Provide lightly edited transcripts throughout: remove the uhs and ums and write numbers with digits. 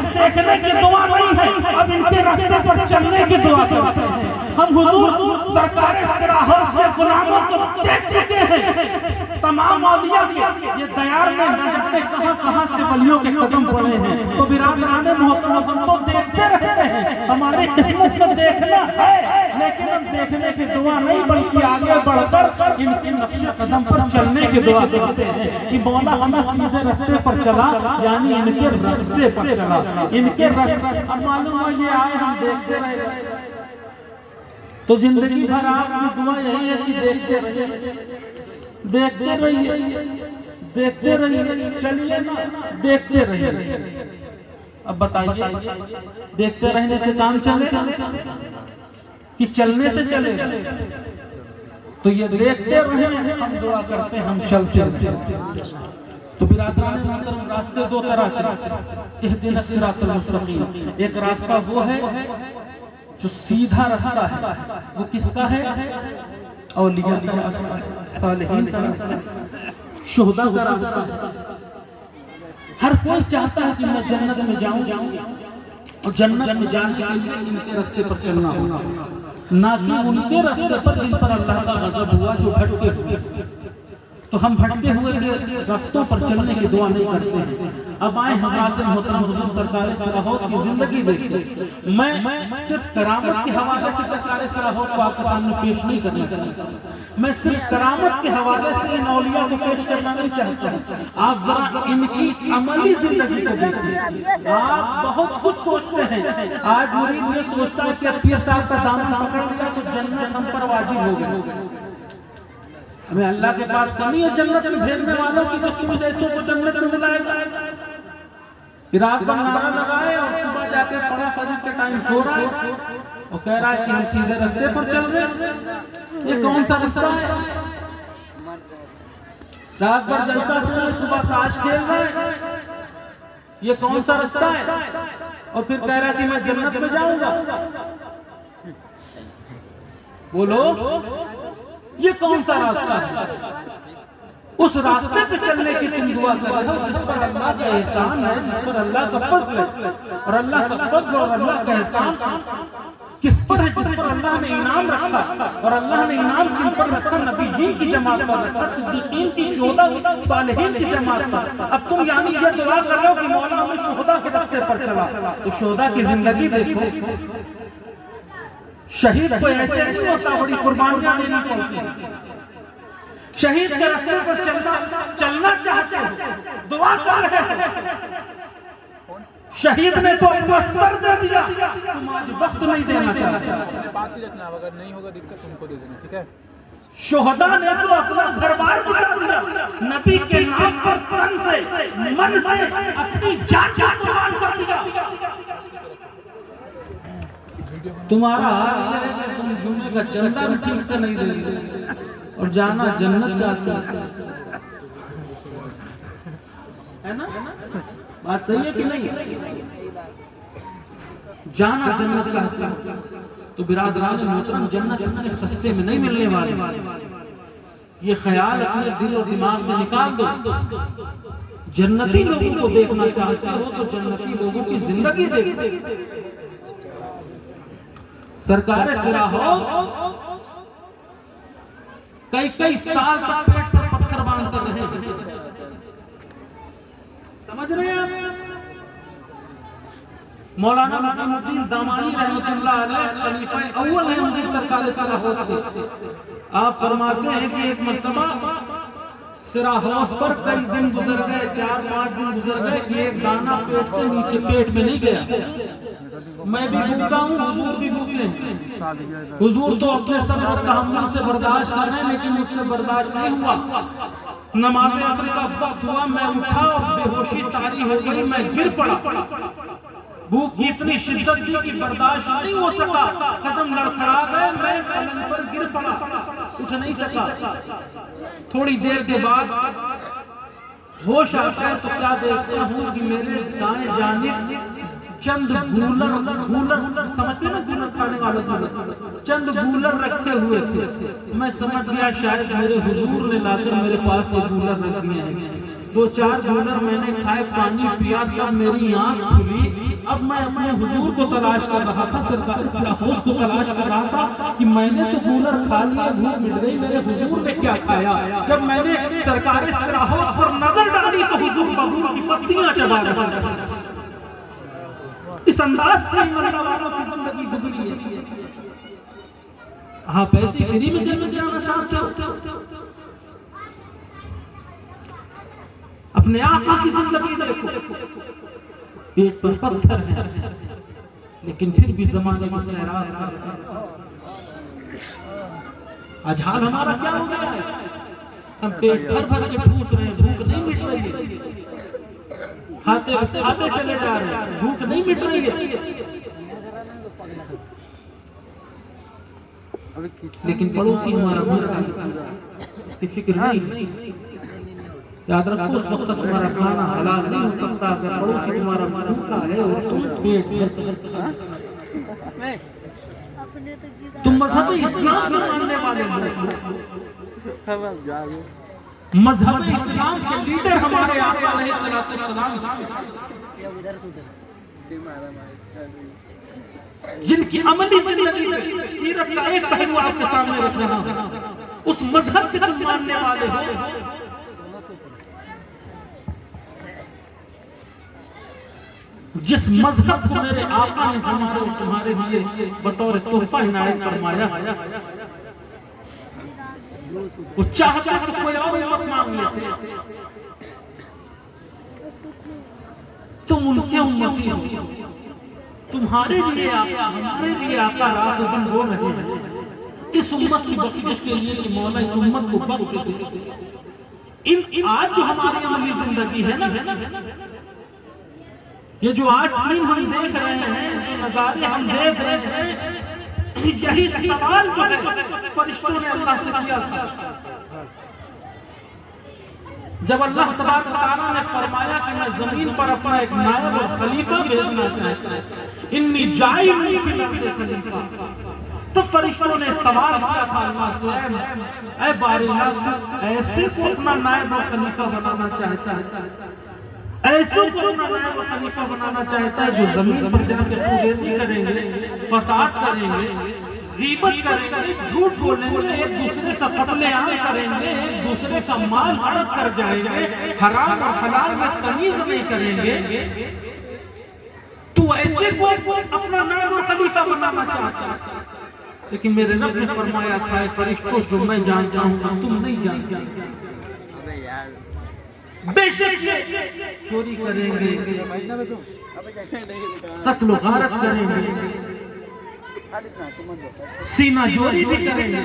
अब देखने की दुआ नहीं है, अब इनके रास्ते पर चलने की दुआ करते हैं। हम हुजूर सरकार सिराहोश के गुलामों को देख चुके हैं, तमाम औलिया के ये दयार में न जाने कहां से वलियों के कदम पड़े हैं। तो बिरादराने मोहतरम हम तो देखते रहते हैं, हमारे किस्मत में देखना है, लेकिन हम देखने की दुआ नहीं बल्कि आगे बढ़कर इनके नक्शे कदम पर चलने की दुआ करते हैं कि मौला हमें सीधे रास्ते पर चला, यानी इनके रास्ते पर चला, इनके रास्ते। अब मालूम है ये आए, हम देखते रहे तो जिंदगी भर आपकी दुआ यही है कि देखते रहिए, देखते रहिए, देखते रहिए, चलिए ना, देखते रहिए। अब बताइए, देखते रहने से काम चले कि चलने से चले? तो ये देखते रहे, हम दुआ करते हैं, हम चलते। तो बिरादरान मोहतरम, रास्ते दो तरह के, इहदिना सिरातल मुस्तकीम। एक रास्ता वो है जो सीधा रास्ता है, वो किसका है? औलिया का रास्ता, सालिहीन का रास्ता, शुहदा का रास्ता। हर कोई चाहता है कि मैं जन्नत में जाऊं और जन्नत में जाने के लिए इनके रास्ते पर चलना होगा, ना कि उनके रास्ते पर जिन पर अल्लाह का गजब हुआ, जो भटके हुए। तो हम भटके हुए के रास्तों पर चलने की दुआ नहीं करते हैं। अब आए हज़रात मोहतरम हुज़ूर सरकार सिराहोश की जिंदगी देखते। मैं सिर्फ करामत के हवाले से सरकार सिराहोश को आपके सामने पेश नहीं करना चाहता, मैं सिर्फ करामत के हवाले से इन औलिया को पेश करना नहीं चाहता। आप जरा इनकी अमली जिंदगी को देखिए। आप बहुत कुछ सोचते हैं, आज मुरीद ये सोचता है कि पीर साहब का दामन पकड़ लिया तो जन्नत हम पर वाजिब हो गई। हमें अल्लाह के पास कमी है जन्नत में भेजने वालों की, जो तुम जैसों को जन्नत में मिलाएगा। रात भर नारा लगाए और सुबह जाके पड़ा फजर के टाइम सो रहा है और कह रहा है कि हम सीधे रास्ते पर चल रहे। ये कौन सा रास्ता है? रात भर जलसा सुने, सुबह ताश खेल रहे, ये कौन सा रास्ता है? और फिर कह रहा है कि मैं जन्नत में जाऊंगा। बोलो, ये कौन सा रास्ता है? उस रास्ते पे चलने की तुम दुआ कर रहे हो जिस पर अल्लाह का एहसान है, जिस पर अल्लाह का फज़ल है। और अल्लाह का फज़ल और अल्लाह का एहसान किस पर है? जिस पर अल्लाह ने इनाम रखा। और अल्लाह ने इनाम किन पर रखा? नबीयीन की जमात पर रखा, सिद्दीकीन की, शुहदा, सालिहीन की जमात पर। अब तुम यानी ये दुआ कर रहे हो कि मौला हमें शुहदा के रास्ते पर चला। तो शुहदा की जिंदगी देखो, शहीद को ऐसे नहीं होता, बड़ी कुर्बानियां देनी पड़ती। शहीद के रास्ते पर चलना चाहते हो, दुआ कर रहे हो। शहीद ने तो अपना सर दे दिया, तुम आज वक्त नहीं देना चाहते। पास ही रखना, अगर नहीं होगा दिक्कत तुमको दे देना, ठीक है? शुहदा ने तो अपना घर-बार गिरा दिया, नबी के नाम पर तन से, मन से अपनी जान कुर्बान कर दिया। तुम्हारा हाल यह है कि तुम जुम्मे का चंदा भी ठीक से नहीं दे रहे और जाना जन्नत चाहते है ना? बात सही है कि नहीं? जाना जन्नत चाहते तो बिरादरान मोहतरम, जन्नत इतने सस्ते में नहीं मिलने वाली। ये ख्याल अपने दिल और दिमाग से निकाल दो। जन्नती लोगों को देखना चाहते हो तो जन्नती लोगों की जिंदगी देखो। सरकार सिराहोश कई साल तक पेट पर पत्थर बांध कर रहे हैं। समझ रहे हैं आप? मौलाना मुकीमुद्दीन दामानी रहमतुल्लाह अलैह खलीफा अव्वल हैं उनकी सरकार सिराहोश के। आप फरमाते हैं कि एक मर्तबा सिराहोश पर कई दिन गुजर गए, 4-5 दिन गुजर गए कि एक दाना पेट से नीचे पेट में नहीं गया। मैं भी भूखा हूँ, हुजूर भी भूखे हैं। हुजूर तो अपने सब्र और तहम्मुल से बर्दाश्त कर रहे हैं, लेकिन मुझसे बर्दाश्त नहीं हुआ। नमाज असर का वक्त हुआ, मैं उठा और बेहोशी तारी हो गई, मैं गिर पड़ा। भूख की इतनी शिद्दत थी कि बर्दाश्त नहीं हो सका, कदम लड़खड़ा गए, मैं पलंग पर गिर पड़ा, उठ नहीं सका। थोड़ी देर के बाद होश आता है तो क्या देखता हूँ कि मेरे दाएं जानिब चंद गूलर समझते ना, गूलर खाने वाले चंद गूलर रखे हुए थे। मैं समझ गया शायद मेरे हुजूर ने लाकर मेरे पास ये गूलर रख दिए हैं। 2-4 गूलर मैंने खाए, पानी पिया, तब मेरी आंख खुली अब मैं अपने हुजूर को तलाश कर रहा था, सरकारी सिराहोश को तलाश कर रहा था कि मैंने तो कूलर खा लिया, भूख मिट गई, मेरे हुजूर ने क्या खाया। जब मैंने सरकारी सिराहोश पर नजर डाली तो हुजूर बबूल की पत्तियां चबा रहे थे। इस अंदाज से अल्लाह वालों की जिंदगी गुजरी है। आप ऐसी फ्री में जन्नत जाना चाहते हो? अपने आका की जिंदगी देखो, पेट पर पत्थर है लेकिन फिर भी जमाने में सैराब कर रहे हैं। आज हाल हमारा क्या हो गया है? हम पेट भर भर के ठूस रहे हैं, भूख नहीं मिट रही है, खाते चले जा रहे हैं, भूख नहीं मिट रही है। लेकिन पड़ोसी हमारा मर रहा है, उसकी फिक्र नहीं। याद रखो, उस वक्त तुम्हारा खाना हलाल नहीं हो सकता अगर पड़ोसी तुम्हारा भूखा है और तुम पेट भर। तुम मजहब इस्लाम के मानने वाले हो, मजहब इस्लाम के लीडर हमारे आका अलैहिस्सलाम, जिनकी अमली जिंदगी में सीरत का एक पहलू आपके सामने रख रहा हूं, उस मजहब से तुम मानने वाले हो। जिस मजहब को मेरे आका ने हमारे और तुम्हारे लिए बतौर तोहफा इनायत फरमाया, वो चाहता तो कोई और मत मांग लेते, तुम उनके उम्मती हो, तुम्हारे लिए आका, हमारे लिए आका रात दिन रो रहे हैं इस उम्मत की बख्शिश के लिए कि मौला इस उम्मत को बख्श दे। इन आज जो हमारी अमली जिंदगी है ना, ये जो आज सीन हम देख रहे हैं, जो नजारे हम देख रहे हैं, यही सवाल जो है फरिश्तों ने अल्लाह से किया था। जब अल्लाह तबारक व तआला ने फरमाया कि मैं जमीन पर अपना एक नायब और खलीफा भेजना चाहता हूं, इन्नी जाइलुन फिल अर्दि खलीफा, तो फरिश्तों ने सवाल किया था अल्लाह से, ऐ बारिल्लाह, ऐसे को अपना नायब और खलीफा बनाना चाहता है, ऐसे को अपना नायब और खलीफा बनाना चाहता है जो जमीन पर जाकर फुरेजी करेंगे, फसाद करेंगे, गीबत करेंगे, झूठ बोलेंगे, एक दूसरे का कत्लेआम करेंगे, एक दूसरे का माल हड़प कर जाएंगे, हराम और हलाल में तमीज नहीं करेंगे, तू ऐसे को अपना नायब और खलीफा बनाना चाहता है। लेकिन मेरे रब ने फरमाया था, फरिश्तों जो मैं जानता हूं तुम नहीं जानते, बेशक चोरी करेंगे, कत्ल गारत करेंगे, सीना जोरी भी करेंगे,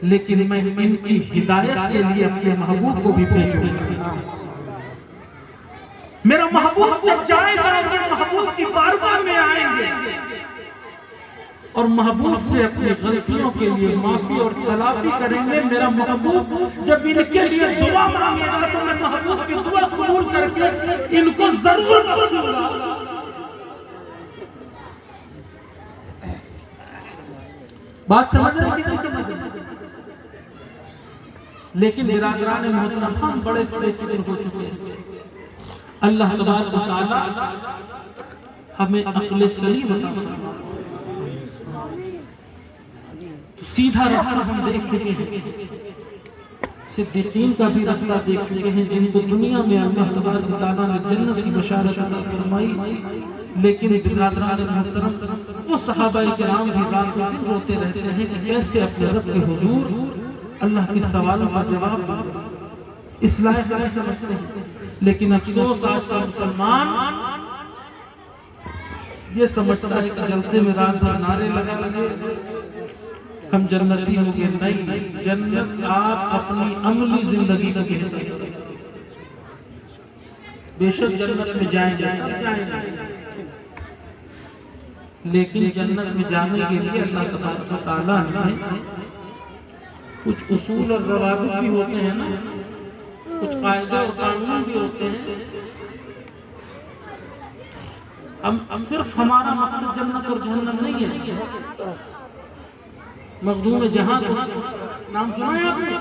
लेकिन मैं इनकी हिदायत के लिए अपने महबूब को भी भेजूंगा। मेरा महबूब जब जाएगा, महबूब की बारगाह में आएंगे और महबूब से अपनी गलतियों के लिए माफी और तलाफी करेंगे। मेरा महबूब जब इनके लिए दुआ मांगेगा तो मैं महबूब की दुआ कबूल करके इनको जरूर बख्शूंगा। बात समझ रहे हैं कि नहीं समझ? लेकिन बिरादरान मोहतरम, हम बड़े फिक्र हो चुके हैं। अल्लाह तबारक व तआला हमें अक्ल सलीम अता फरमाए। तो सीधा रास्ता हम देख चुके हैं, सिद्दीकीन का भी रास्ता देख चुके हैं, जिनको दुनिया में अल्लाह तबारक व तआला ने जन्नत की बशारत अता फरमाई। लेकिन बिरादरान मोहतरम, वो सहाबाए किराम भी रातों दिन रोते रहते हैं कि कैसे अपने रब के हुजूर अल्लाह के सवालों का जवाब इस लायक नहीं समझते हैं। लेकिन अफसोस आज का मुसलमान ये समझता है कि जलसे में रात भर नारे लगा लगे हम जन्नती हो गए। नहीं, जन्नत आप अपनी अमली जिंदगी का कहते हैं। बेशक जन्नत में जाएंगे, सब जाएंगे, लेकिन जन्नत में जाने के लिए अल्लाह तबारक व तआला ने कुछ उसूल और रवाबित भी होते हैं ना, कुछ कायदे और कानून भी होते हैं। हम सिर्फ हमारा मकसद जन्नत और जहन्नम नहीं है। मखदूम जहां नाम सुना है आपने?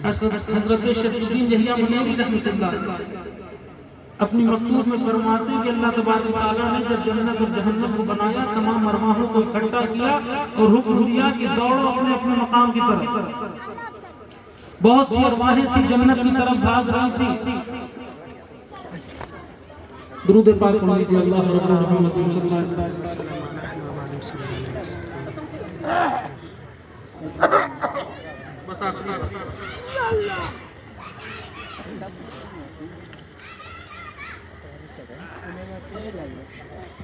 हजरत शरीफुद्दीन जहिया मुनैरी रहमतुल्लाह, अपनी मकतूब में फरमाते हैं कि अल्लाह तबारक व तआला ने जब जन्नत और जहन्नम को बनाया, तमाम अरवाहों को इकट्ठा किया और हुक्म दिया कि दौड़ो अपने अपने मकाम की तरफ। बहुत सी अरवाहें थी जन्नत की तरफ भाग रही थी। दुरूद पाक पढ़ लीजिए, अल्लाह मुहम्मद सल्लल्लाहु अलैहि वसल्लम। बस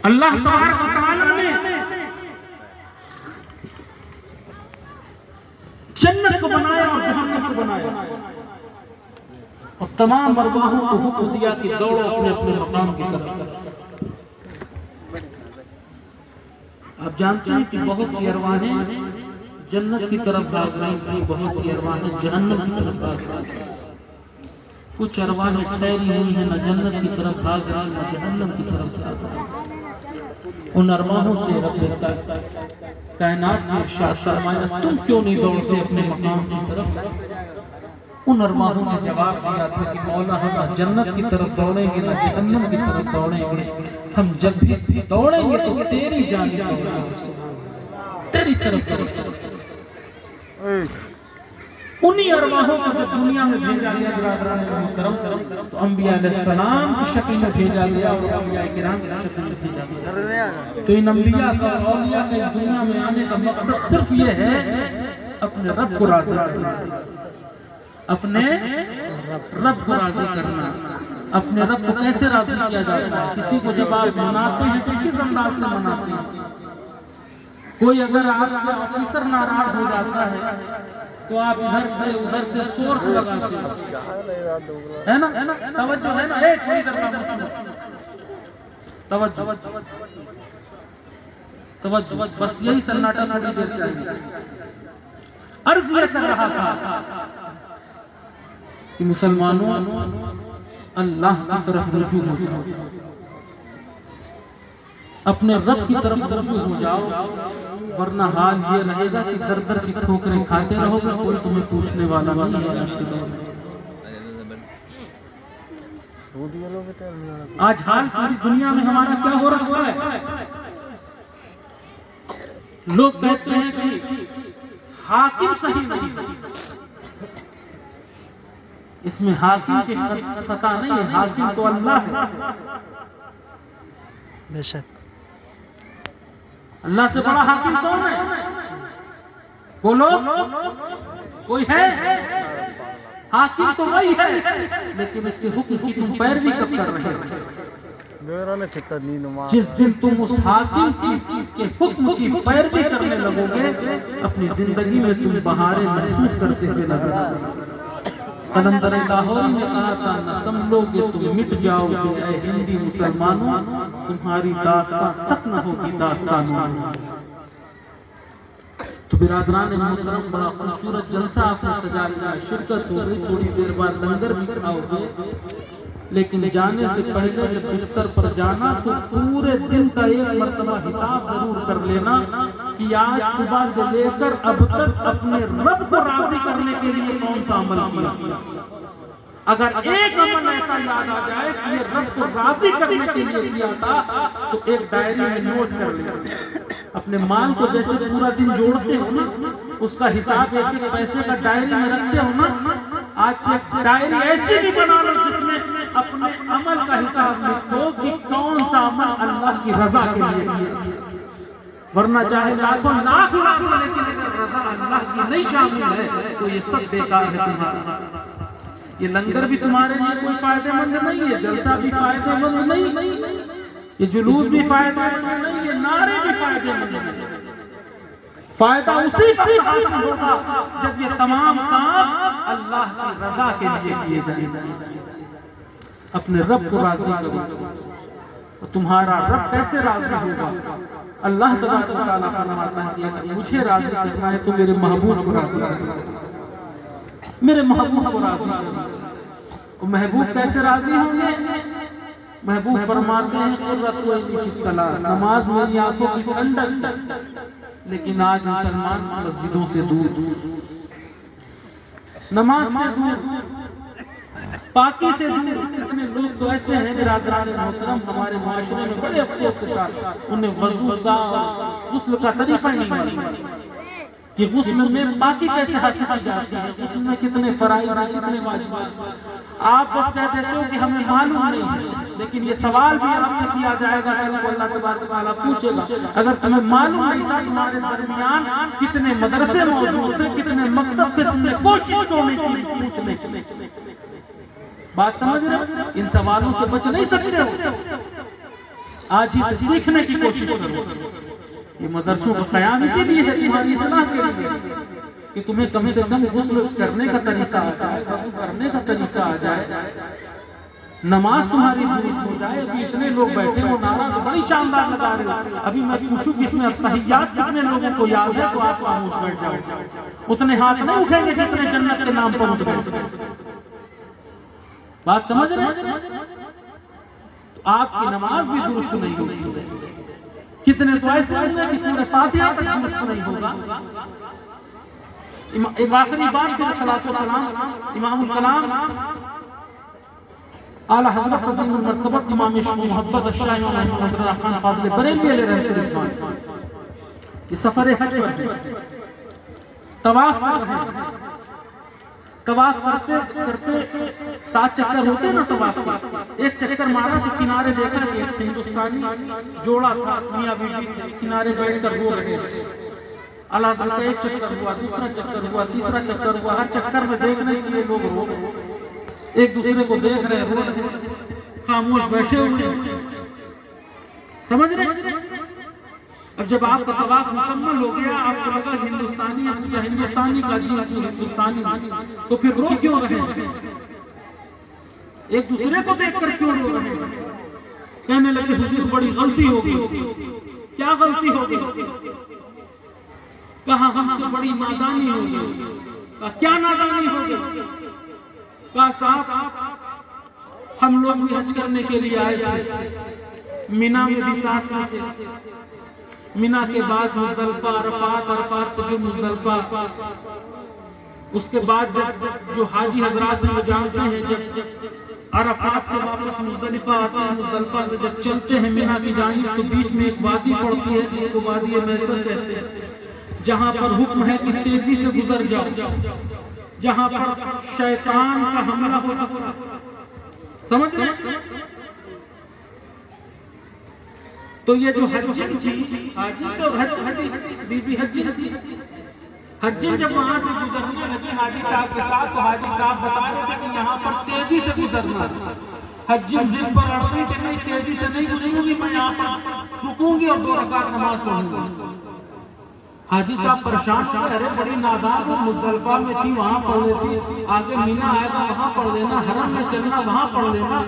अल्लाह तबारक व तआला ने जन्नत को बनाया और जहन्नम को बनाया और तमाम अरवाहों को हुक्म दिया कि दौड़ो अपने अपने मकाम की तरफ। आप जानते हैं कि बहुत सी अरवाहें जन्नत की तरफ भाग रही थी, बहुत सी अरवाहें जहन्नम की तरफ भाग रही थी। कुछ अरवाहें ठहरी हुई हैं, न जन्नत की तरफ भाग रही न जहन्नम की तरफ भाग रही। उन अरवाहों से रब कायनात ने इरशाद फरमाया, तुम क्यों नहीं दौड़ते अपने मकाम की तरफ? उन अरवाहों ने जवाब दिया था कि मौला, हम न जन्नत की तरफ दौड़ेंगे न जहन्नम की तरफ दौड़ेंगे, हम जब भी दौड़ेंगे तो तेरी जानिब दौड़ेंगे, तेरी तरफ। उन्हीं अरवाहों को जब दुनिया में भेजा गया बिरादरान मोहतरम, तो अंबिया अलैहिस्सलाम की शक्ल में भेजा गया और अंबिया किराम की शक्ल में भेजा गया। तो इन अंबिया का और औलिया का इस दुनिया में आने का मकसद सिर्फ ये है अपने रब को राज़ी करना, अपने रब को राज़ी करना। अपने रब को कैसे राज़ी किया जाता है? किसी को जब आप मनाते हैं तो किस अंदाज से मनाते हैं? कोई अगर आपसे ऑफिसर नाराज हो जाता है तो आप इधर से उधर से सोर्स लगाते हो, है ना? तवज्जो है ना? थोड़ी देर तवज्जो, बस यही सन्नाटा थोड़ी देर चाहिए। अर्ज ये कर रहा था कि मुसलमानों, अल्लाह की तरफ रुजू हो जाओ, अपने रब की तरफ रुजू हो जाओ, वरना हाल ये रहेगा कि दर दर की ठोकरें खाते रहोगे, कोई तुम्हें पूछने वाला नहीं है। आज के दौर में आज हाल पूरी दुनिया में हमारा क्या हो रहा है? लोग कहते हैं कि हाकिम सही नहीं है। इसमें हाकिम की खता नहीं है, हाकिम तो अल्लाह है। बेशक अल्लाह से बड़ा हाकिम कौन है? बोलो, कोई है? हाकिम तो वही है, लेकिन इसके हुक्म की तुम पैरवी कब कर रहे हो? जिस दिन तुम उस हाकिम के हुक्म की पैरवी करने लगोगे, अपनी जिंदगी में तुम बहारें महसूस करते हुए नजर आओगे। कलंदर लाहौरी ने कहा था, न समझोगे तुम मिट जाओगे ऐ हिंदी मुसलमानों, तुम्हारी दास्तां तक न होगी दास्तानों। तो बिरादरान मोहतरम, बड़ा खूबसूरत जलसा आपने सजा लिया, शिरकत हो गई, थोड़ी देर बाद लंगर भी खाओगे, लेकिन जाने से पहले जब बिस्तर पर जाना तो पूरे दिन का एक मर्तबा हिसाब जरूर कर लेना कि आज सुबह से लेकर अब तक अपने रब को राजी करने के लिए कौन सा अमल किया। अगर एक अमल ऐसा याद आ जाए कि ये रब को राजी करने के लिए किया था, तो एक डायरी में नोट कर लेना। अपने माल को जैसे पूरा दिन जोड़ते हो ना, उसका हिसाब एक एक पैसे का डायरी में रखते हो ना, आज से डायरी ऐसी भी बना लो जिसमें अपने अमल का हिसाब लिखो कि कौन सा अमल अल्लाह की रजा के लिए किया। वरना चाहे लाखों लाख लाखों, लेकिन अगर रजा अल्लाह की नहीं शामिल है तो ये सब बेकार है तुम्हारा। ये लंगर भी तुम्हारे लिए कोई फायदेमंद नहीं है, जलसा भी फायदेमंद नहीं, ये जुलूस भी फायदेमंद नहीं, ये नारे भी फायदेमंद नहीं। फायदा उसी वक्त हासिल होगा जब ये तमाम काम अल्लाह की रजा के लिए किए जाएंगे। अपने रब को राजी करो। तुम्हारा रब कैसे राजी होगा? अल्लाह तबारक व तआला फरमाता है कि अगर मुझे राजी करना है तो मेरे महबूब को राजी करो, मेरे महबूब को राजी करो। महबूब कैसे राजी होंगे? महबूब फरमाते हैं कुर्रतु ऐनी फिस सलात, नमाज मेरी आंखों की ठंडक। लेकिन आज मुसलमान मस्जिदों से दूर, नमाज से दूर, पाकी से दूर इतने लोग तो ऐसे हैं बिरादरान मोहतरम हमारे माशरे में बड़े अफसोस के साथ उन्हें वजू का गुस्ल का तरीका ही नहीं मालूम कि गुस्ल में पाकी कैसे हासिल की जाती है, गुस्ल में कितने फराइज हैं, कितने वाजिबात। आप बस कह देते हो कि हमें मालूम नहीं है, लेकिन ये सवाल भी आपसे किया जाएगा, अल्लाह तबारक व तआला पूछेगा अगर तुम्हें मालूम नहीं था तुम्हारे दरमियान कितने मदरसे मौजूद थे, कितने मकतब थे, तुमने कोशिश क्यों नहीं की पूछने। बात समझ रहे हो? इन सवालों से बच नहीं सकते हो, आज ही से सीखने की कोशिश करो। ये मदरसों का क़याम इसीलिए है तुम्हारी इस्लाह के लिए कि तुम्हें कम से कम गुस्ल करने का तरीका आ जाए, वज़ू करने का तरीका आ जाए, नमाज तुम्हारी दुरुस्त हो जाए। अभी इतने लोग बैठे हो, नारा तो बड़ी शानदार लगा रहे हो, अभी मैं पूछूं कि इसमें अत्तहियात कितने लोगों को याद है तो आप खामोश बैठ जाओ, उतने हाथ नहीं उठेंगे जितने जन्नत के नाम पर उठ गए। बात समझ रहे हैं? आपकी नमाज भी दुरुस्त नहीं होती है। कितने तो ऐसे हैं कि सूरह फातिहा तक दुरुस्त नहीं होगा। एक आखिरी बात फिर सलातो सलाम इमामुल कलाम आला हज़रत अज़ीमुल मर्तबत इमाम इश्क़ मोहब्बत शाह मोहम्मद रज़ा खान फाज़िल बरेलवी अलैहि रहमतुल्लाह ये सफर हज पर तवाफ कर रहे हैं। तवाफ करते करते 7 चक्कर होते ना तवाफ के, एक चक्कर मारा तो किनारे देखा कि एक हिंदुस्तानी जोड़ा था, मियां बीवी थे, किनारे बैठ कर रो रहे थे। अल्लाह ताला का एक चक्कर हुआ, दूसरा चक्कर हुआ, तीसरा चक्कर हुआ, हर चक्कर में देखने के लिए लोग रो एक दूसरे को देख रहे, रो रहे, खामोश बैठे हुए, समझ रहे। अब जब आपका तवाफ मुकम्मल हो गया, आपको लगा हिंदुस्तानी का जी हिंदुस्तानी, तो फिर रो क्यों रहे? एक दूसरे को देखकर क्यों रो रहे? कहने लगे हुजूर बड़ी गलती हो गई। क्या गलती हो गई? कहा हमसे बड़ी नादानी हो गई। कहा क्या नादानी हो गई? कहा साहब हम लोग भी हज करने के लिए आए थे, मीना में भी साथ में थे, मीना के बाद मुज़दलिफा, अरफात से फिर मुज़दलिफा, उसके बाद जब जो हाजी हजरात हैं वो जानते हैं जब अरफात से वापस मुज़दलिफा आते हैं, मुज़दलिफा से जब चलते हैं मीना की जानिब तो बीच में एक वादी पड़ती है जिसको वादी मैसर कहते हैं, जहाँ पर हुक्म है कि तेजी से गुजर जाओ, जहाँ पर शैतान का हमला हो सकता, समझ रहे हैं? तो ये जो हज्जिन थी, हाजी तो हज्जी बीबी हज्जिन जब वहां से गुजरने लगे हाजी साहब के साथ, तो हाजी साहब बता रहे थे कि यहाँ पर तेजी से गुजरना। हज्जिन जिद पर अड़ गई कि नहीं तेजी से नहीं गुजरूंगी, मैं यहाँ पर रुकूंगी और 2 रकात नमाज पढ़ूंगी। हाजी साहब परेशान हो गए, अरे बड़ी नादान हो, मुज़दलिफा में थी वहां पढ़ लेती, आगे मीना आएगा वहां पढ़ लेना, हरम में चलना वहां पढ़ लेना,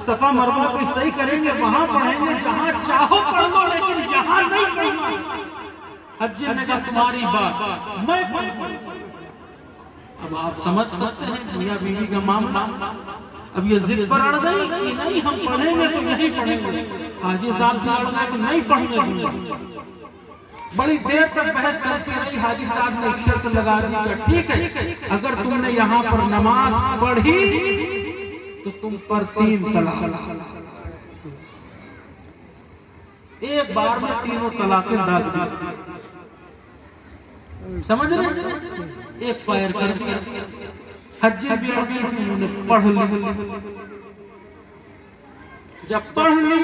सफा मरवा पे सही करेंगे वहां पढ़ेंगे, जहां चाहो पढ़ लो लेकिन यहाँ नहीं पढ़ना। हज्जी ने कहा तुम्हारी बात मैं पढ़ूं। अब आप समझ सकते हैं मियां बीवी का मामला। अब ये जिद पर अड़ गई कि नहीं हम पढ़ेंगे तो यही पढ़ेंगे। हाजी साहब से अड़ गए कि नहीं पढ़ने दूंगा। बड़ी देर तक बहस चलती रही। हाजी साहब ने एक शर्त लगा दी, ठीक है अगर तुमने यहाँ पर नमाज पढ़ी तो तुम पर 3 तलाक, एक बार में 3 तलाकें दाग दी। समझ रहे? एक फायर कर दिया। हज्जी भी अड़ी थी, उन्होंने पढ़ ली। जब पढ़ ली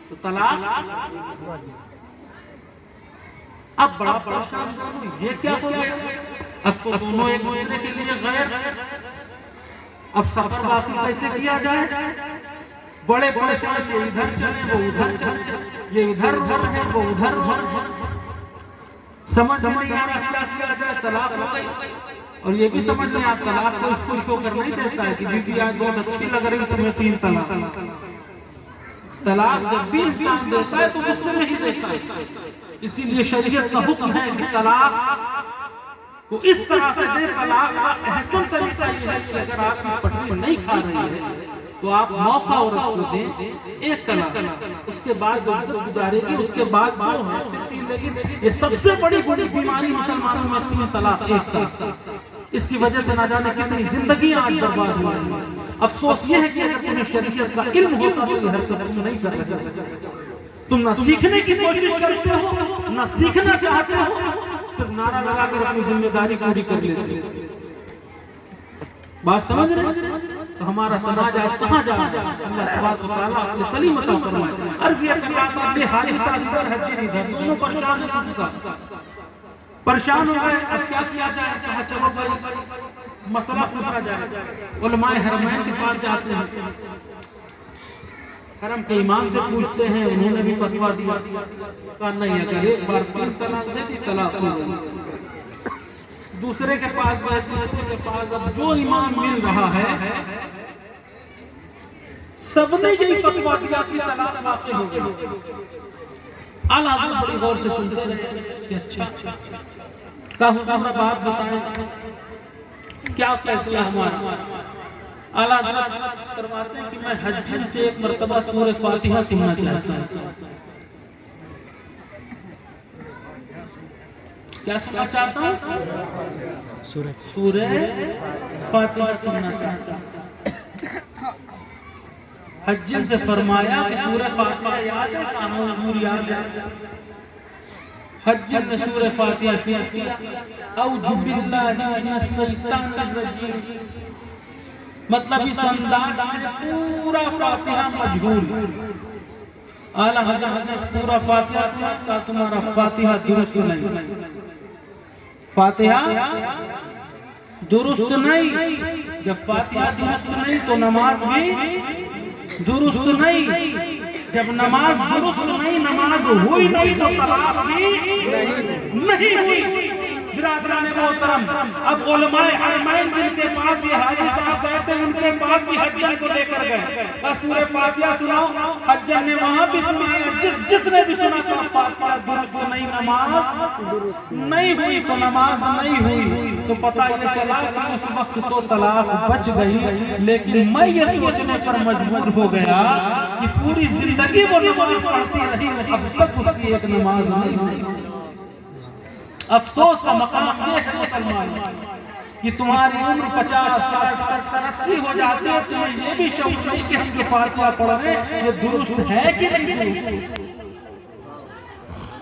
तो तलाक। अब बड़ा परेशान, ये क्या हो गया? अब तो दोनों एक दूसरे के लिए गैर। अब सफर वापसी कैसे किया जाए? बड़े परेशान, ये इधर चले वो उधर चले, ये इधर उधर है वो उधर उधर, समझ नहीं आ रहा क्या किया जाए। तलाक हो गई और ये भी समझ नहीं आता तलाक कोई खुश होकर नहीं देता है कि बीबी आज बहुत अच्छी लग रही तुम्हें 3 तलाक। तलाक जब भी इंसान देता है तो गुस्से में ही देता है। इसीलिए शरीयत का हुक्म है कि तलाक को इस तरह से दे। तलाक का अहसन तरीका यह है कि अगर आपकी पत्नी नहीं खा रही है तो आप मौका औरत को दें 1 तलाक, उसके बाद जो मुद्दत गुजारेगी उसके बाद वो है फिर 3। लेकिन ये सबसे बड़ी बीमारी मुसलमानों में 3 तलाक एक साथ। इसकी वजह से ना जाने कितनी जिंदगियां आज बर्बाद हुई हैं। अफसोस ये है कि अगर तुम्हें शरीयत का इल्म होता तो ये हरकत तुम नहीं कर रहे। तुम ना सीखने की कोशिश करते हो, ना सीखना चाहते हो, सिर्फ नारा लगाकर अपनी जिम्मेदारी पूरी कर लेते हो। बात समझ रहे? तो हमारा समाज आज कहाँ जा रहा है? अल्लाह तबारक व तआला अपने सलीम अता फरमाए। अर्ज़ ये अपने हाजी साहब इधर हज्जी इधर, दोनों परेशान हैं, परेशान हो गए। अब क्या किया जाए? कहा चलो भाई मसला पूछा जाए। उलमाए हरमैन के पास जाते हैं, हरम के इमाम से पूछते हैं, उन्होंने भी फतवा दिया। कहा नहीं, अगर एक बार 3 तलाक दे दी तलाक हो गई। दूसरे के पास गए, तीसरे के पास, अब जो इमाम मिल रहा है सबने यही फतवा दिया कि तलाक वाक़ई हो गई। आला हज़रत बड़ी गौर से सुनते हैं कि अच्छा का हुज़ूर बात बताएं क्या फैसला हमारा। आला हज़रत फरमाते हैं कि मैं हज्जन से एक मर्तबा सूरह फातिहा सुनना चाहता हूं। क्या सुनना चाहता हूं? सूरह फातिहा सुनना चाहता हूं। हज्जन से फरमाया कि सूरह फातिहा याद है? कहां हुजूर याद है? हज्जन ने सूरह फातिहा शुरू किया, औज़ु बिल्लाहि मिनश शैतानिर रजीम। मतलब इस अंदाज से पूरा फातिहा मजहूल। आला हज़रत ने पूरा फातिहा सुना, का तुम्हारा फातिहा दुरुस्त नहीं, फातिहा दुरुस्त नहीं। जब फातिहा दुरुस्त नहीं तो नमाज भी दुरुस्त नहीं। जब नमाज दुरुस्त नहीं, नमाज हुई नहीं तो तलाक भी नहीं हुई। बिरादरान मोहतरम, अब उलमाए हरमैन जिनके पास ये हाजी साहब गए थे, उनके पास भी हज्जन को लेकर गए। सूरह फातिहा सुनाओ, हज्जन ने वहां भी सुनाया। जिसने भी सुना था फातिहा दुरुस्त नहीं, नमाज दुरुस्त नहीं हुई तो नमाज नहीं हुई। तो पता ये चला कि उस वक्त तो तलाक बच गई। लेकिन मैं ये सोचने पर मजबूर हो गया कि पूरी जिंदगी वो नमाज पढ़ती रही, अब तक उसकी एक नमाज नहीं हुई। अफसोस का मकाम ये है मुसलमान कि तुम्हारी उम्र 50, 60, 70, 80 हो जाती है, तुम्हें ये भी शौक नहीं कि हम जो फातिहा पढ़ रहे हैं ये दुरुस्त है कि नहीं दुरुस्त।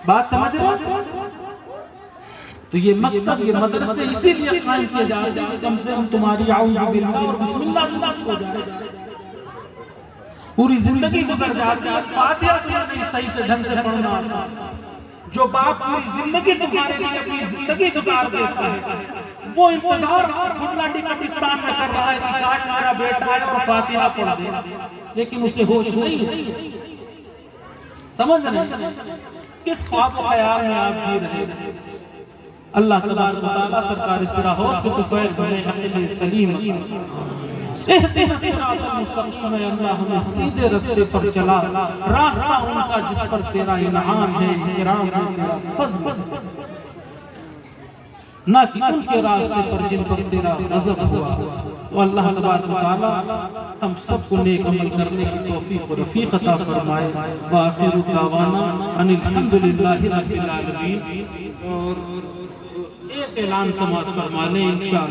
बात समझ रहे हो? तो ये मकतब, ये मदरसे इसीलिए कायम किए जा रहे हैं, कम से कम तुम्हारी औज़ु बिल्लाह और बिस्मिल्लाह दुरुस्त हो जाए। पूरी जिंदगी गुजर जाती है, फातिहा तुम्हें नहीं सही से ढंग से पढ़ना। जो बाप पूरी जिंदगी तुम्हारे लिए अपनी जिंदगी गुजार देता है, वो इंतजार पाकिस्तान में कर रहा है कि काश मेरा बेटा आए और फातिहा पढ़ दे, लेकिन उसे होश नहीं है। समझ रहे? किस ख्वाब ख्याल में आप जी रहे हैं? अल्लाह तबारक व तआला सरकार सिराहोश को तुफैल बने अक़ल सलीम इहदिना सिरातल मुस्तक़ीम। अल्लाह हमें सीधे रास्ते पर चला, रास्ता उनका जिस पर तेरा इनाम है, इकराम है, तेरा फज़ल, ना कि उनके रास्ते पर जिन पर तेरा गज़ब हुआ। तो अल्लाह तबारक व तआला हम सबको नेक अमल करने की तौफीक और रफ़ीक अता फरमाए। व आखिरु दावाना अनिल हम्दुलिल्लाहि रब्बिल आलमीन। और एक ऐलान समाअत फरमा लें इंशाअल्लाह।